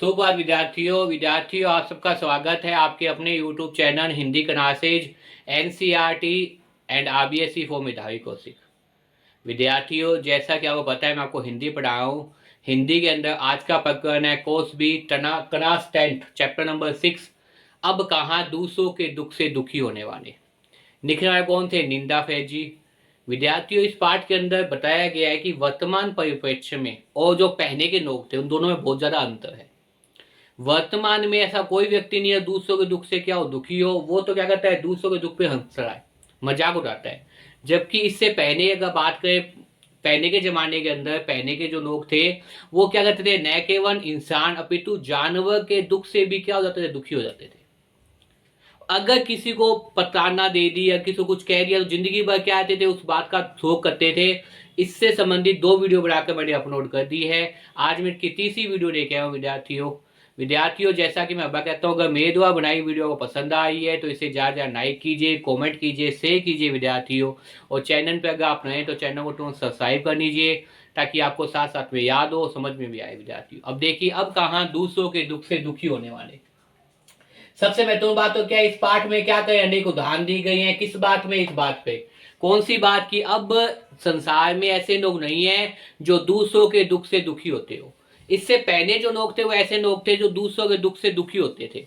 सुप्रभात विद्यार्थियों आप सबका स्वागत है आपके अपने YouTube channel Hindi classes NCERT and RBSE for मेधावी कौशिक। विद्यार्थियों, जैसा कि आपको पता है मैं आपको हिंदी पढ़ा हूँ। हिंदी के अंदर आज का प्रकरण है course B class 10 chapter number 6। अब कहाँ दूसरों के दुख से दुखी होने वाले। लिखने वाले कौन थे? निंदा फैजी। विद्यार्थियों, इस पाठ के अंदर बताया गया है कि वर्तमान परिप्रेक्ष्य में और जो पहले के लोग थे उन दोनों में बहुत ज्यादा अंतर है। वर्तमान में ऐसा कोई व्यक्ति नहीं है दूसरों के दुख से क्या हो दुखी हो, वो तो क्या करता है दूसरों के दुख पे हंस रहा है, मजाक उड़ाता है। जबकि इससे पहले अगर बात करें, पहले के जमाने के अंदर पहले के जो लोग थे वो क्या करते थे, न केवल इंसान अपितु जानवर के दुख से भी क्या हो जाते थे, दुखी हो जाते थे। अगर किसी को पताना दे दी या किसी को कुछ कह दिया तो जिंदगी भर क्या आते थे, उस बात का शोक करते थे। इससे संबंधित 2 वीडियो बनाकर मैंने अपलोड कर दी है। आज मैं की तीसरी वीडियो लेके आया हूँ विद्यार्थियों, जैसा कि मैं अब कहता हूँ, अगर मेरे द्वारा बनाई वीडियो को पसंद आई है तो इसे ज़्यादा लाइक कीजिए, कमेंट कीजिए, शेयर कीजिए विद्यार्थियों। और चैनल पर अगर आप नए तो चैनल को तुरंत सब्सक्राइब कर लीजिए ताकि आपको साथ साथ में याद हो, समझ में भी आए विद्यार्थियों। अब देखिए, अब कहाँ दूसरों के दुख से दुखी होने वाले। सबसे महत्वपूर्ण बात तो क्या है, इस पाठ में क्या करें, अनेक उदाहरण दी गई हैं। किस बात में? इस बात पे। कौन सी बात की? अब संसार में ऐसे लोग नहीं है जो दूसरों के दुख से दुखी होते हो। इससे पहले जो लोग थे वो ऐसे लोग थे जो दूसरों के दुख से दुखी होते थे।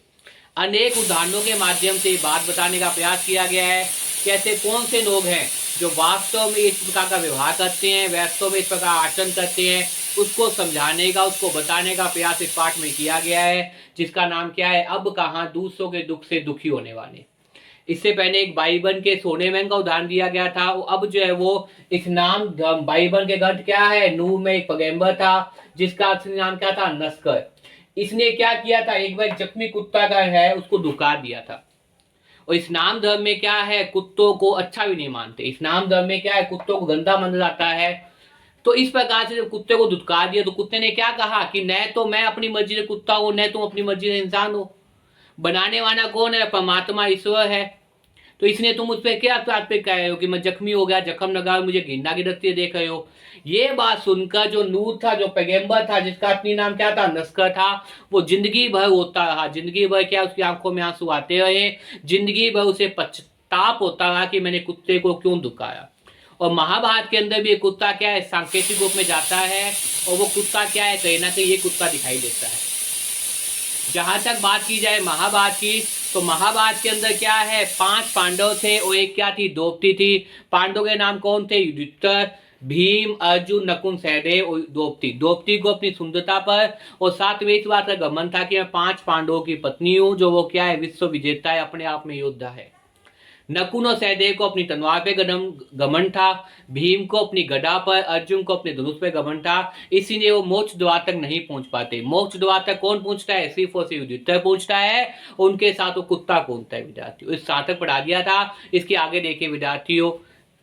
अनेक उदाहरणों के माध्यम से बात बताने का प्रयास किया गया है कि ऐसे कौन से लोग हैं जो वास्तव में इस प्रकार का व्यवहार करते हैं, वास्तव में इस प्रकार आचरण करते हैं, उसको समझाने का, उसको बताने का प्रयास इस पाठ में किया गया है, जिसका नाम क्या है, अब कहाँ दूसरों के दुख से दुखी होने वाले। इससे पहले एक बाइबल के सोने में का उदाहरण दिया गया था। अब जो है वो इस नाम बाइबल के ग्रंथ क्या है, नूह में एक पैगंबर था जिसका असली नाम क्या था, नस्कर। इसने क्या किया था, एक बार जख्मी कुत्ता का है उसको धुका दिया था। और इस्लाम धर्म में क्या है, कुत्तों को अच्छा भी नहीं मानते। इस्लाम धर्म में क्या है, कुत्तों को गंदा माना जाता है। तो इस प्रकार से जब कुत्ते को धुतकार दिया तो कुत्ते ने क्या कहा कि न तो मैं अपनी मर्जी से कुत्ता हूं, न तुम अपनी मर्जी से इंसान हो। बनाने वाला कौन है? परमात्मा, ईश्वर है। तो इसने तुम उस पर क्या बात पे कह रहे हो कि मैं जख्मी हो गया, जख्म लगा, मुझे घृणा की दृष्टि देख रहे हो। ये बात सुनकर जो नूह था, जो पैगंबर था, जिसका असली नाम क्या था, नस्कर था, वो जिंदगी भर रोता रहा। जिंदगी भर क्या उसकी आंखों में आंसू आते रहे, जिंदगी भर उसे पश्चाताप होता रहा कि मैंने कुत्ते को क्यों दुखाया। और महाभारत के अंदर भी ये कुत्ता क्या है, सांकेतिक रूप में जाता है। और वो कुत्ता क्या है, कहीं ना कहीं ये कुत्ता दिखाई देता है। जहां तक बात की जाए महाभारत की, तो महाभारत के अंदर क्या है, 5 पांडव थे और एक क्या थी, द्रौपदी थी। पांडवों के नाम कौन थे? युधिष्ठिर, भीम, अर्जुन, नकुल, सहदेव और द्रौपदी। द्रौपदी को अपनी सुंदरता पर और साथ में इस बात का घमंड था कि मैं 5 पांडवों की पत्नी हूं, जो वो क्या है, विश्व विजेता है, अपने आप में योद्धा है। नकुल और सहदेव को अपनी तलवार पे घमंड था, भीम को अपनी गदा पर, अर्जुन को अपने धनुष पे घमंड था। इसीलिए वो मोक्ष द्वार तक नहीं पहुंच पाते। मोक्ष द्वार तक कौन पहुंचता है? सिर्फ और सिर्फ युधिष्ठिर पहुंचता है। उनके साथ वो कुत्ता पहुंचता है विद्यार्थियों। इस सार्थक पढ़ा दिया था। इसके आगे देखिए विद्यार्थियों,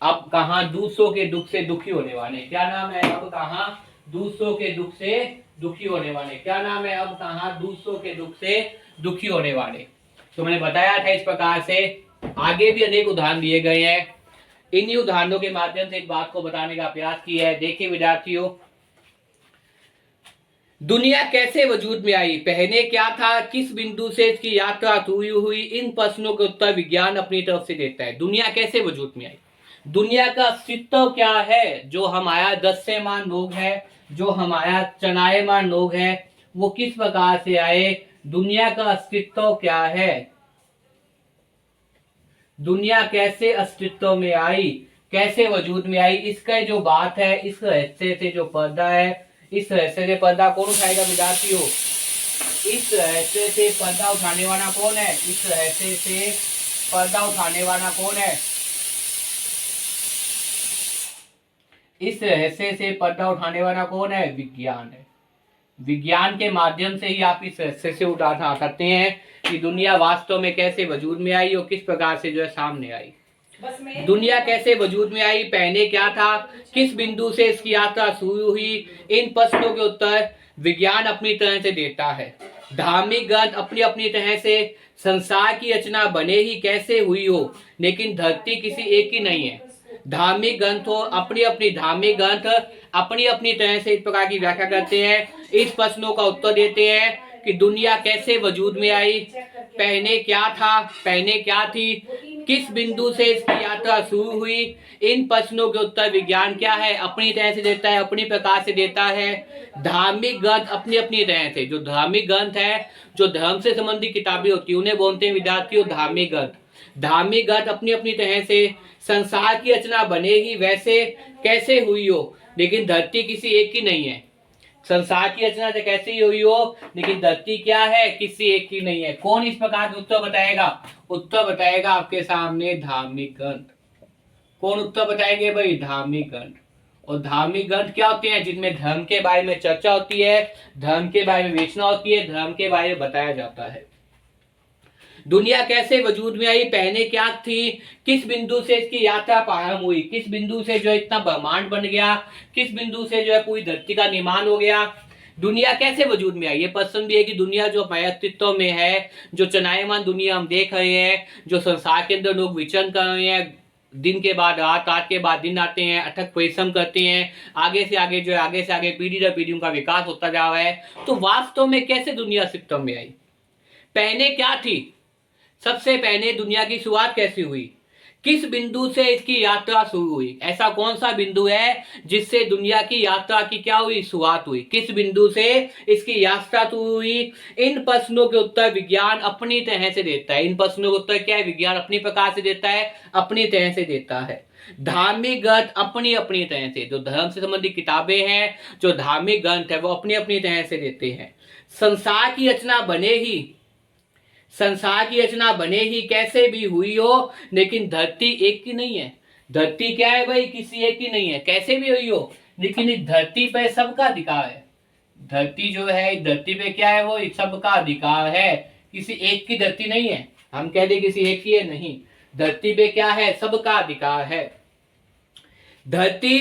अब कहां दूसरों के दुख से दुखी होने वाले। क्या नाम है? अब कहां दूसरों के दुख से दुखी होने वाले। क्या नाम है? अब कहां दूसरों के दुख से दुखी होने वाले। तो मैंने बताया था इस प्रकार से। आगे भी अनेक उदाहरण दिए गए हैं। इन्हीं उदाहरणों के माध्यम से एक बात को बताने का प्रयास किया है। देखिए विद्यार्थियों, दुनिया कैसे वजूद में आई, पहले क्या था, किस बिंदु से इसकी यात्रा हुई, इन प्रश्नों के उत्तर विज्ञान अपनी तरफ से देता है। दुनिया कैसे वजूद में आई, दुनिया का अस्तित्व क्या है, जो हमारा दृश्यमान लोग है, जो हमारा चनायमान लोग है, वो किस प्रकार से आए, दुनिया का अस्तित्व क्या है, दुनिया कैसे अस्तित्व में आई, कैसे वजूद में आई, इसका जो बात है, इस रहस्य से जो पर्दा है, इस रहस्य से पर्दा कौन उठाएगा विद्यार्थियों? इस रहस्य से पर्दा उठाने वाला कौन है? इस रहस्य से पर्दा उठाने वाला कौन है? इस रहस्य से पर्दा उठाने वाला कौन है? विज्ञान है। विज्ञान के माध्यम से ही आप इस रहस्य से उठा सकते हैं कि दुनिया वास्तव में कैसे वजूद में आई और किस प्रकार से जो है सामने आई। दुनिया कैसे वजूद में आई, पहले क्या था, किस बिंदु से इसकी यात्रा शुरू हुई, इन प्रश्नों के उत्तर विज्ञान अपनी तरह से देता है। धार्मिक ग्रंथ अपनी अपनी तरह से संसार की रचना भले ही कैसे हुई हो, लेकिन धरती किसी एक ही नहीं है। धार्मिक ग्रंथ हो, अपनी अपनी धार्मिक ग्रंथ अपनी अपनी तरह से इस प्रकार की व्याख्या करते हैं, इस प्रश्नों का उत्तर देते हैं कि दुनिया कैसे वजूद में आई, पहले क्या था, पहले क्या थी, किस बिंदु से इसकी यात्रा शुरू हुई। इन प्रश्नों के उत्तर विज्ञान क्या है अपनी तरह से देता है, अपनी प्रकार से देता है। धार्मिक ग्रंथ अपनी अपनी तरह से, जो धार्मिक ग्रंथ है, जो धर्म से संबंधित किताबें होती है, उन्हें बोलते हैं विद्यार्थियों धार्मिक ग्रंथ। धार्मिक ग्रंथ अपनी अपनी तरह से, संसार की रचना बने ही वैसे कैसे हुई हो, लेकिन धरती किसी एक की नहीं है। संसार की रचना से कैसे ही हुई हो, लेकिन धरती क्या है, किसी एक की नहीं है। कौन इस प्रकार का उत्तर बताएगा? उत्तर बताएगा आपके सामने धार्मिक ग्रंथ। कौन उत्तर बताएंगे भाई? धार्मिक ग्रंथ। और धार्मिक ग्रंथ क्या होते हैं? जिनमें धर्म के बारे में चर्चा होती है, धर्म के बारे में विवेचना होती है, धर्म के बारे में बताया जाता है। दुनिया कैसे वजूद में आई, पहले क्या थी, किस बिंदु से इसकी यात्रा प्रारंभ हुई, किस बिंदु से जो इतना ब्रह्मांड बन गया, किस बिंदु से जो है पूरी धरती का निर्माण हो गया, दुनिया कैसे वजूद में आई। ये प्रश्न भी है कि दुनिया जो हमारे अस्तित्व में है, जो चलायमान दुनिया हम देख रहे हैं, जो संसार के अंदर लोग विचरण कर रहे हैं, दिन के बाद रात, रात के बाद दिन आते हैं, अथक परिश्रम करते हैं, आगे से आगे जो है, आगे से आगे पीढ़ी दर पीढ़ी उनका विकास होता जा रहा है, तो वास्तव में कैसे दुनिया अस्तित्व में आई, पहले क्या थी, सबसे पहले दुनिया की शुरुआत कैसे हुई, किस बिंदु से इसकी यात्रा शुरू हुई, ऐसा कौन सा बिंदु है जिससे दुनिया की यात्रा की क्या हुई, शुरुआत हुई, किस बिंदु से इसकी यात्रा शुरू हुई। इन प्रश्नों के उत्तर विज्ञान अपनी तरह से देता है। इन प्रश्नों के उत्तर क्या है? विज्ञान अपनी प्रकार से देता है, अपनी तरह से देता है। धार्मिक ग्रंथ अपनी अपनी तरह से, जो धर्म से संबंधित किताबें हैं, जो धार्मिक ग्रंथ है, वो अपनी अपनी तरह से देते हैं। संसार की रचना बने ही, संसार की रचना बने ही कैसे भी हुई हो, लेकिन धरती एक की नहीं है। धरती क्या है भाई? किसी एक की नहीं है। कैसे भी हुई हो, लेकिन इस धरती पे सबका अधिकार है। धरती जो है, इस धरती पे क्या है, वो सबका अधिकार है, किसी एक की धरती नहीं है। हम कह दे किसी एक की है, नहीं, धरती पे क्या है, सबका अधिकार है। धरती,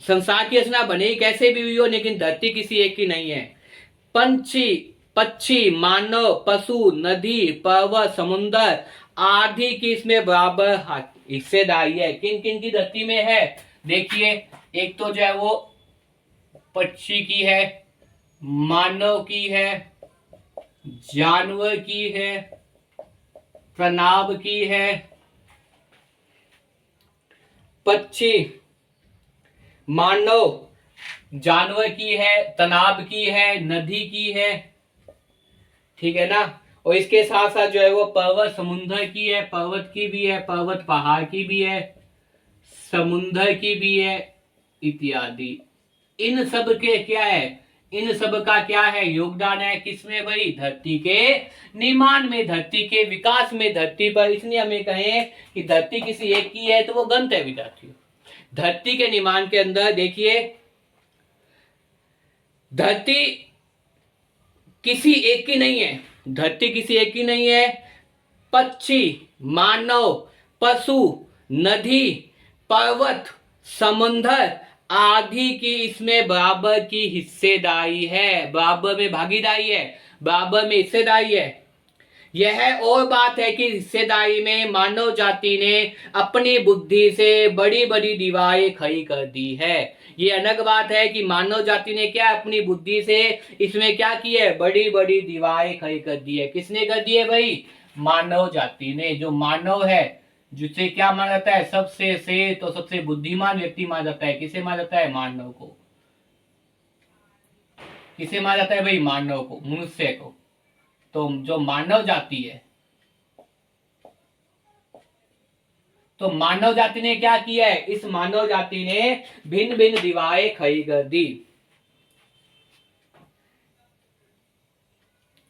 संसार की रचना बने ही कैसे भी हुई हो, लेकिन धरती किसी एक की नहीं है। पंछी, पक्षी, मानव, पशु, नदी, पर्वत, समुद्र आदि की इसमें बराबर हिस्सेदारी है। किन किन की धरती में है? देखिए, एक तो जो है वो पक्षी की है, मानव की है, जानवर की है, प्रनाभ की है। पक्षी, मानव, जानवर की है, तनाब की है, नदी की है, ठीक है ना। और इसके साथ साथ जो है वो पर्वत, समुद्र की है, पर्वत की भी है, पर्वत पहाड़ की भी है, समुद्र की भी है, इत्यादि। इन सब के क्या है, इन सब का क्या है, योगदान है किसमें भाई? धरती के निर्माण में, धरती के विकास में, धरती पर। इसलिए हमें कहें कि धरती किसी एक की है, तो वो ग्रंथ है विद्यार्थियों। धरती के निर्माण के अंदर देखिए, धरती किसी एक की नहीं है, धरती किसी एक की नहीं है। पक्षी, मानव, पशु, नदी, पर्वत, समुद्र आदि की इसमें बराबर की हिस्सेदारी है, बराबर में भागीदारी है, बराबर में हिस्सेदारी है। यह और बात है कि हिस्सेदारी में मानव जाति ने अपनी बुद्धि से बड़ी बड़ी दीवारें खड़ी कर दी है। ये अलग बात है कि मानव जाति ने क्या अपनी बुद्धि से इसमें क्या की है, बड़ी बड़ी दीवारें खड़ी कर दी है। किसने कर दी है भाई? मानव जाति ने। जो मानव है, जिसे क्या माना जाता है, सबसे श्रेष्ठ तो सबसे बुद्धिमान व्यक्ति माना जाता है। किसे माना जाता है? मानव को। किसे माना जाता है भाई? मानव को, मनुष्य को। तो जो मानव जाति है, तो मानव जाति ने क्या किया है? इस मानव जाति ने भिन्न भिन्न दीवारें खड़ी कर दी।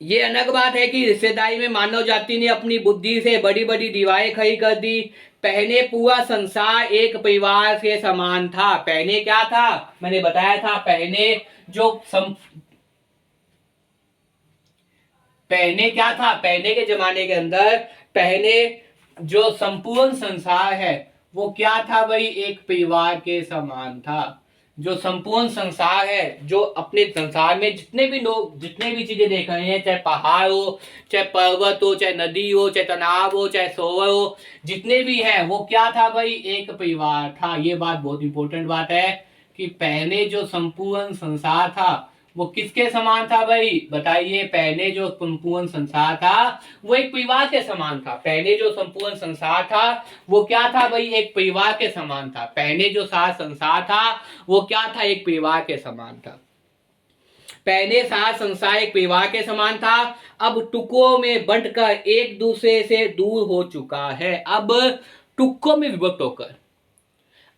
ये अलग बात है कि हिस्सेदारी में मानव जाति ने अपनी बुद्धि से बड़ी बड़ी दीवारें खड़ी कर दी। पहले पूरा संसार एक परिवार के समान था। पहले क्या था? मैंने बताया था, पहले जो पहले क्या था, पहले के जमाने के अंदर पहले जो संपूर्ण संसार है वो क्या था भाई? एक परिवार के समान था। जो संपूर्ण संसार है, जो अपने संसार में जितने भी लोग, जितने भी चीजें देख रहे हैं, चाहे पहाड़ हो, चाहे पर्वत हो, चाहे नदी हो, चाहे तालाब हो, चाहे सरोवर हो, जितने भी है, वो क्या था भाई? एक परिवार था। ये बात बहुत इंपॉर्टेंट बात है कि पहले जो संपूर्ण संसार था वो किसके समान था भाई बताइए। पहले जो संपूर्ण संसार था वो एक परिवार के समान था। पहले जो संपूर्ण संसार था वो क्या था भाई, एक परिवार के समान था। पहले जो सारा संसार था वो क्या था, एक परिवार के समान था। पहले सारा संसार एक परिवार के समान था, अब टुकड़ों में बंटकर एक दूसरे से दूर हो चुका है। अब टुकड़ों में विभक्त होकर,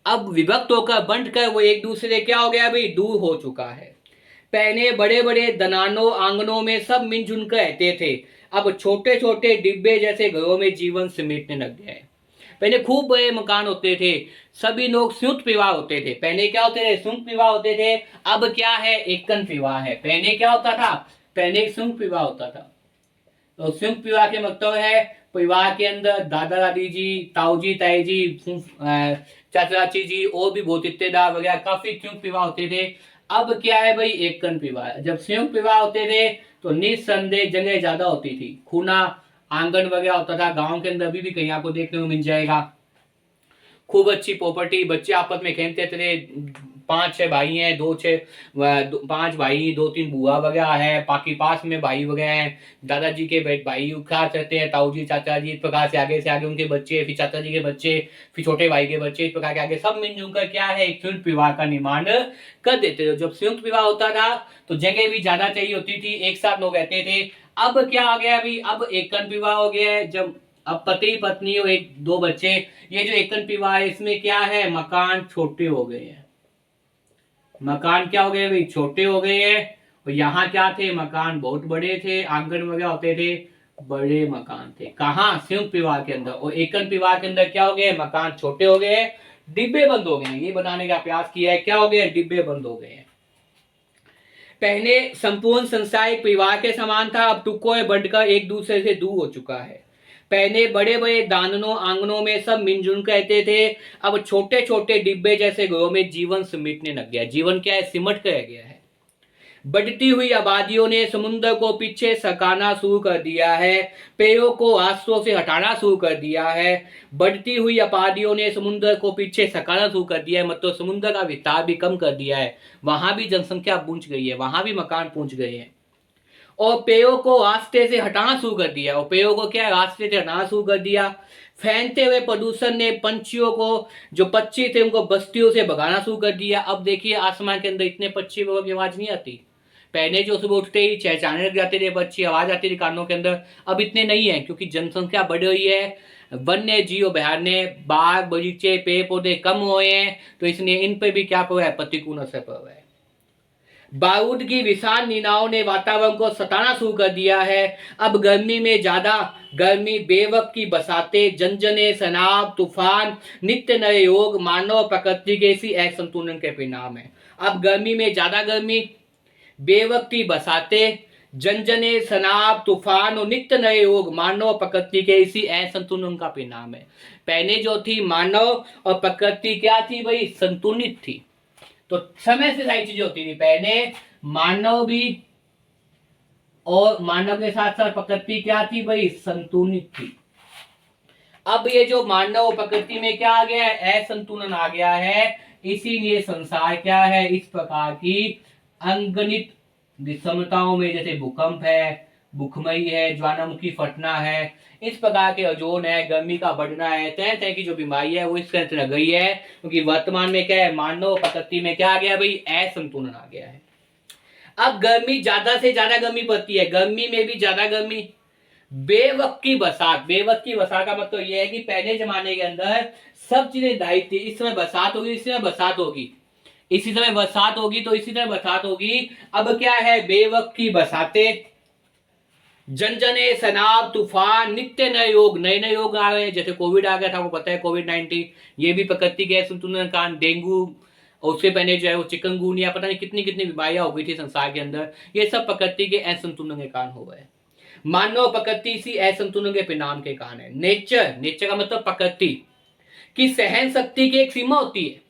अब विभक्त होकर बंटकर वो एक दूसरे से क्या हो गया भाई, दूर हो चुका है। पहले बड़े बड़े दनानों आंगनों में सब मिलजुल कर रहते थे, अब छोटे छोटे डिब्बे जैसे घरों में जीवन समेटने लग गया है। पहले खूब बड़े मकान होते थे, सभी लोग संयुक्त विवाह होते थे। पहले क्या होते थे, संयुक्त विवाह होते थे। अब क्या है, एकन विवाह है। पहले क्या होता था, पहले एक संयुक्त विवाह होता था। तो संयुक्त विवाह के मतलब है परिवार के अंदर दादा दादी जी, ताऊ जी, ताई जी, चाचा चाची जी और भी बहुत रिश्तेदार वगैरह काफी संयुक्त विवाह होते थे। अब क्या है भाई, एकन विवाह। जब संयुक्त विवाह होते थे तो निस्संदेह जगह ज्यादा होती थी, खुला आंगन वगैरह होता था। गांव के अंदर अभी भी कहीं आपको देखने को मिल जाएगा। खूब अच्छी प्रॉपर्टी, बच्चे आपस में खेलते थे। 5-6 भाई हैं, 5 भाई, 2-3 बुआ वगैरह है, बाकी पास में भाई वगैरह हैं। दादाजी के भाई खास रहते हैं, ताऊ जी, चाचा जी, इस प्रकार से आगे उनके बच्चे, फिर चाचा जी के बच्चे, फिर छोटे भाई के बच्चे, इस प्रकार के आगे सब मिलजुल कर क्या है, एक संयुक्त विवाह का निर्माण कर देते थे। जब संयुक्त विवाह होता था तो जगह भी ज्यादा चाहिए होती थी, एक साथ लोग रहते थे। अब क्या आ गया अभी, अब एकन विवाह हो गया है। जब अब पति पत्नी और 1-2 बच्चे, ये जो एकन विवाह है इसमें क्या है, मकान छोटे हो गए हैं। मकान क्या हो गए भाई, छोटे हो गए हैं। और यहाँ क्या थे, मकान बहुत बड़े थे, आंगन वगैरह होते थे, बड़े मकान थे। कहाँ, संयुक्त विवाह के अंदर। और एकन विवाह के अंदर क्या हो गए, मकान छोटे हो गए, डिब्बे बंद हो गए। ये बनाने का प्रयास किया है, क्या हो गए, डिब्बे बंद हो गए। पहले संपूर्ण संसार एक परिवार के समान था, अब टुकड़ों में बंटकर एक दूसरे से दूर हो चुका है। पहले बड़े बड़े दाननों आंगनों में सब मिलजुल कहते थे, अब छोटे छोटे डिब्बे जैसे घरों में जीवन सिमटने लग गया। जीवन क्या है, सिमट कर गया है। बढ़ती हुई आबादियों ने समुद्र को पीछे सरकाना शुरू कर दिया है, पेड़ों को रास्तों से हटाना शुरू कर दिया है। बढ़ती हुई आबादियों ने समुद्र को पीछे सरकाना शुरू कर दिया है, मतलब समुद्र का विस्तार भी कम कर दिया है। वहां भी जनसंख्या पहुंच गई है, वहां भी मकान पहुंच गए हैं। और पेड़ों को रास्ते से हटाना शुरू कर दिया। और पेड़ों को क्या, रास्ते से हटाना शुरू कर दिया। फैलते हुए प्रदूषण ने पंछियों को, जो पक्षी थे उनको बस्तियों से भगाना शुरू कर दिया। अब देखिए आसमान के अंदर इतने पक्षी की आवाज नहीं आती। पहले जो सुबह उठते ही चहचहाने लग जाते थे पक्षी, आवाज आती थी कानों के अंदर। अब इतने नहीं है, क्योंकि जनसंख्या बढ़ रही है, वन्य जीव अभयारण्य, बाग बगीचे, पेड़ पौधे कम हुए हैं, तो इसलिए इन पर भी क्या पड़ा है, प्रतिकूल असर पड़ा है। बारूद की विशाल नीलाओं ने वातावरण को सताना शुरू कर दिया है। अब गर्मी में ज्यादा गर्मी, बेवक्त की बसाते, जनजने, सनाब, तूफान, नित्य नए योग मानव प्रकृति के इसी असंतुलन के परिणाम है। अब गर्मी में ज्यादा गर्मी, बेवक्ती बसाते, जनजने, सनाब, तूफान और नित्य नए योग मानव प्रकृति के इसी असंतुलन का परिणाम है। पहले जो थी मानव और प्रकृति क्या थी भाई, संतुलित थी। तो समय से सारी चीजें होती थी। पहले मानव भी, और मानव के साथ साथ प्रकृति क्या थी भाई, संतुलित थी। अब ये जो मानव प्रकृति में क्या आ गया है, असंतुलन आ गया है। इसीलिए संसार क्या है, इस प्रकार की अनगणित विषमताओं में, जैसे भूकंप है, भूखमरी है, ज्वालामुखी फटना है, इस प्रकार के ओजोन है, गर्मी का बढ़ना है, तरह तरह की जो बीमारी है वो इस तरह से लग गई है। क्योंकि वर्तमान में क्या है, मानव प्रकृति में क्या आ गया भाई, असंतुलन आ गया है। अब गर्मी, ज्यादा से ज्यादा गर्मी पड़ती है, गर्मी में भी ज्यादा गर्मी। बेवक्त की बरसात, बेवक्त की बरसात का मतलब यह है कि पहले जमाने के अंदर सब चीजें दायित्व थी। इस समय बरसात होगी, इस समय बरसात होगी, इसी समय बरसात होगी, तो इसी समय बरसात होगी। अब क्या है, बेवक्त की बरसातें, जनजने, सनाब, तूफान, नित्य नए योग, नए नए योग आ गए। जैसे कोविड आ गया था, आपको पता है, कोविड-19, ये भी प्रकृति के असंतुलन का कारण। डेंगू, और उससे पहले जो है वो चिकनगुनिया, पता नहीं कितनी कितनी बीमारियां हो गई थी संसार के अंदर। ये सब प्रकृति के असंतुलन के कारण हो गए। मानव प्रकृति इसी असंतुलन के परिणाम के कारण है। नेचर, नेचर का मतलब प्रकृति की सहन शक्ति की एक सीमा होती है।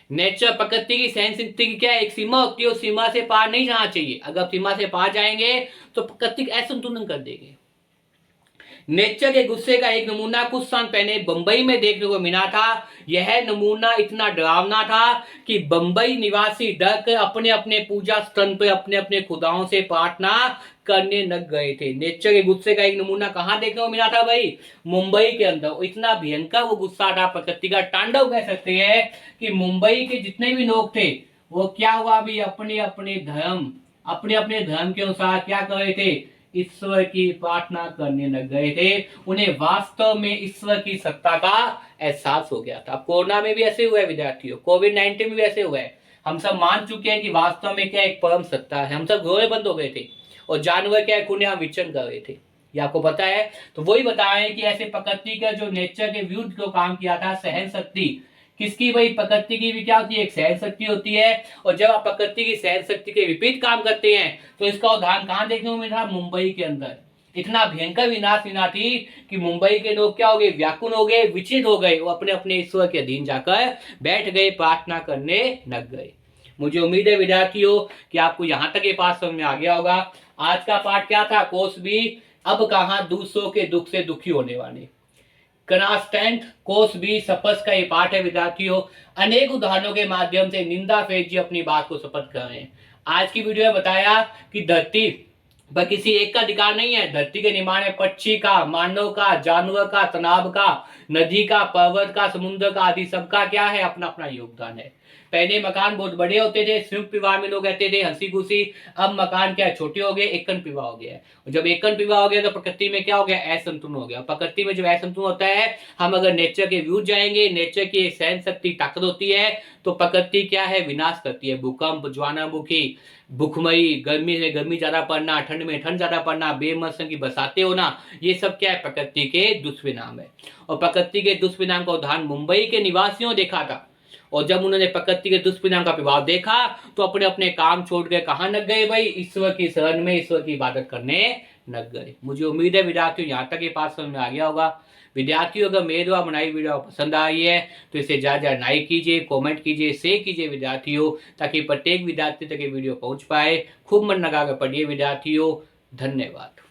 नेचर, प्रकृति की सहन शक्ति की क्या है, एक सीमा होती है। उस सीमा से पार नहीं जाना चाहिए। अगर सीमा से पार जाएंगे तो प्रकृति असंतुलन कर देंगे। नेचर के गुस्से का एक नमूना कुछ साल पहले बंबई में देखने को मिला था। यह नमूना इतना डरावना था कि बंबई निवासी डर कर अपने अपने पूजा स्थल पर अपने अपने खुदाओं से प्रार्थना करने लग गए थे। नेचर के गुस्से का एक नमूना कहां देखने को मिला था भाई? मुंबई के अंदर। इतना भयंकर वो गुस्सा था, प्रकृति का तांडव कह सकते हैं, कि मुंबई के जितने भी लोग थे वो क्या हुआ भी अपने अपने धर्म के अनुसार क्या कर रहे थे? ईश्वर की प्रार्थना करने लग गए थे। उन्हें वास्तव में ईश्वर की सत्ता का एहसास हो गया था। कोरोना में भी ऐसे हुआ है विद्यार्थियों, कोविड-19 में भी ऐसे हुआ है। हम सब मान चुके हैं कि वास्तव में क्या एक परम सत्ता है। हम सब घोड़े बंद हो गए थे और जानवर क्या खुले विचरण कर रहे थे। ये आपको पता है। तो वही बता रहे हैं कि ऐसे प्रकृति का जो नेचर के विरुद्ध जो काम किया था, सहन शक्ति किसकी? भाई प्रकृति की भी क्या होती है? एक सहन शक्ति होती है। और जब आप प्रकृति की सहन शक्ति के विपरीत काम करते हैं तो इसका उदाहरण कहां देखने को मिला? मुंबई के अंदर। इतना भयंकर विनाश विना थी कि मुंबई के लोग क्या हो गए? व्याकुल हो गए, विचलित हो गए। वो अपने अपने ईश्वर के अधीन जाकर बैठ गए, प्रार्थना करने लग गए। मुझे उम्मीद है विद्यार्थियों कि आपको यहां तक ये पाठ समझ में आ गया होगा। आज का पाठ क्या था? कोस बी अब कहां दूसरों के दुख से दुखी होने वाले। क्लास 10 कोर्स बी सपस का ये पाठ है विद्यार्थियों। अनेक उदाहरणों के माध्यम से निंदा फेज जी अपनी बात को स्पष्ट कर रहे हैं। आज की वीडियो में बताया कि धरती पर किसी एक का अधिकार नहीं है। धरती के निर्माण में पक्षी का, मानव का, जानवर का, तालाब का, नदी का, पर्वत का, समुद्र का आदि सबका क्या है? अपना अपना योगदान है। पहले मकान बहुत बड़े होते थे, संयुक्त विवाह में लोग रहते थे, हंसी खुशी। अब मकान क्या छोटे हो गए, एकन विवाह हो गया है। और जब एकन विवाह हो गया तो प्रकृति में क्या हो गया? असंतुलन हो गया। प्रकृति में जब असंतुलन होता है, हम अगर नेचर के विरुद्ध जाएंगे, नेचर की सहन शक्ति ताकत होती है, तो प्रकृति क्या है? विनाश करती है। भूकंप, ज्वालामुखी, भूखमरी, गर्मी में गर्मी ज्यादा पड़ना, ठंड में ठंड ज्यादा पड़ना, बेमौसम की बरसातें होना, ये सब क्या है? प्रकृति के दुष्परिणाम है। और प्रकृति के दुष्परिणाम का उदाहरण मुंबई के निवासियों देखा था। और जब उन्होंने प्रकृति के दुष्परिणाम का प्रभाव देखा तो अपने अपने काम छोड़ के कहां लग गए भाई? ईश्वर की शरण में, ईश्वर की इबादत करने लग गए। मुझे उम्मीद है विद्यार्थियों यहाँ तक ये बात समझ में आ गया होगा। विद्यार्थियों अगर मेरे द्वारा बनाई वीडियो पसंद आई है तो इसे ज्यादा लाइक कीजिए, कमेंट कीजिए, शेयर कीजिए विद्यार्थियों, ताकि प्रत्येक विद्यार्थी तक ये वीडियो पहुंच पाए। खूब मन लगाकर पढ़िए विद्यार्थियों। धन्यवाद।